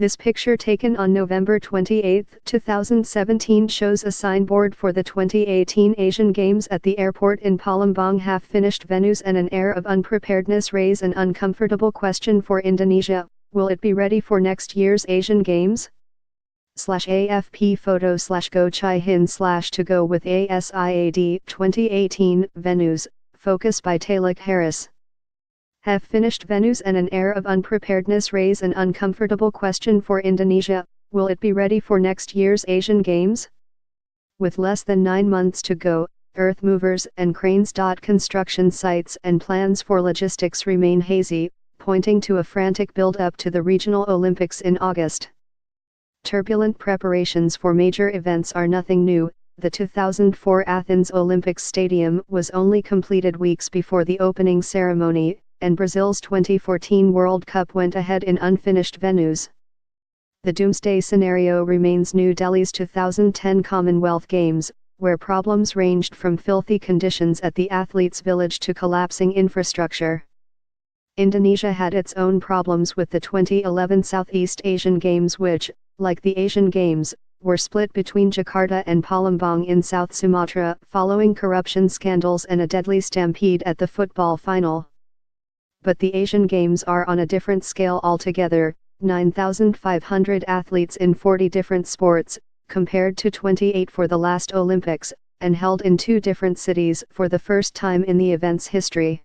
This picture taken on November 28, 2017 shows a signboard for the 2018 Asian Games at the airport in Palembang. Half-finished venues and an air of unpreparedness raise an uncomfortable question for Indonesia: will it be ready for next year's Asian Games? /AFP photo /Go Chai Hin /to go with ASIAD 2018 venues, focus by Talek Harris. Half-finished venues and an air of unpreparedness raise an uncomfortable question for Indonesia: will it be ready for next year's Asian Games? With less than 9 months to go, earth movers and cranes. Construction sites and plans for logistics remain hazy, pointing to a frantic build-up to the regional Olympics in August. Turbulent preparations for major events are nothing new. The 2004 Athens Olympics Stadium was only completed weeks before the opening ceremony, and Brazil's 2014 World Cup went ahead in unfinished venues. The doomsday scenario remains New Delhi's 2010 Commonwealth Games, where problems ranged from filthy conditions at the athletes' village to collapsing infrastructure. Indonesia had its own problems with the 2011 Southeast Asian Games, which, like the Asian Games, were split between Jakarta and Palembang in South Sumatra following corruption scandals and a deadly stampede at the football final. But the Asian Games are on a different scale altogether: 9,500 athletes in 40 different sports, compared to 28 for the last Olympics, and held in 2 different cities for the first time in the event's history.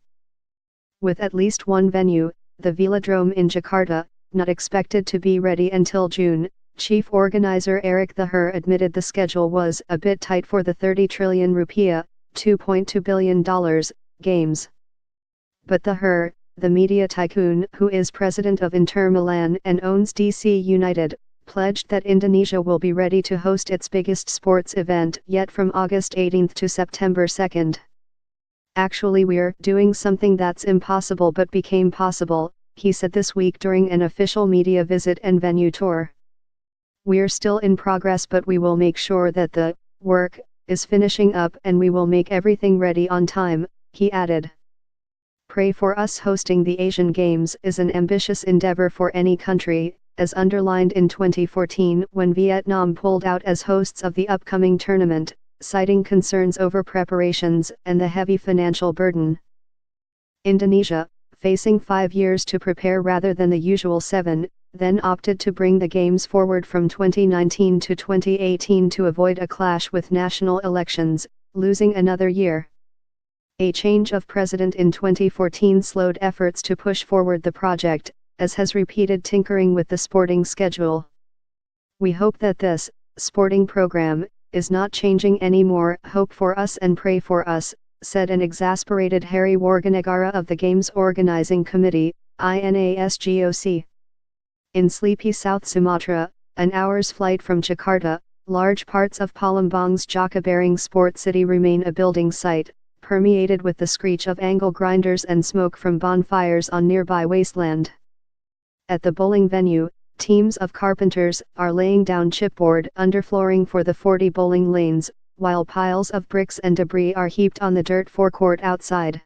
With at least one venue, the Velodrome in Jakarta, not expected to be ready until June, chief organizer Erick Thohir admitted the schedule was a bit tight for the 30 trillion rupiah, $2.2 billion, Games. But Thohir, the media tycoon who is president of Inter Milan and owns DC United, pledged that Indonesia will be ready to host its biggest sports event yet from August 18 to September 2. "Actually, we're doing something that's impossible but became possible," he said this week during an official media visit and venue tour. "We're still in progress, but we will make sure that the work is finishing up and we will make everything ready on time," he added. Pray for us. Hosting the Asian Games is an ambitious endeavor for any country, as underlined in 2014 when Vietnam pulled out as hosts of the upcoming tournament, citing concerns over preparations and the heavy financial burden. Indonesia, facing 5 years to prepare rather than the usual 7, then opted to bring the Games forward from 2019 to 2018 to avoid a clash with national elections, losing another year. A change of president in 2014 slowed efforts to push forward the project, as has repeated tinkering with the sporting schedule. "We hope that this sporting program is not changing anymore. Hope for us and pray for us," said an exasperated Harry Warganegara of the Games Organizing Committee, INASGOC. In sleepy South Sumatra, an hour's flight from Jakarta, large parts of Palembang's Jakabaring Sport City remain a building site, permeated with the screech of angle grinders and smoke from bonfires on nearby wasteland. At the bowling venue, teams of carpenters are laying down chipboard underflooring for the 40 bowling lanes, while piles of bricks and debris are heaped on the dirt forecourt outside.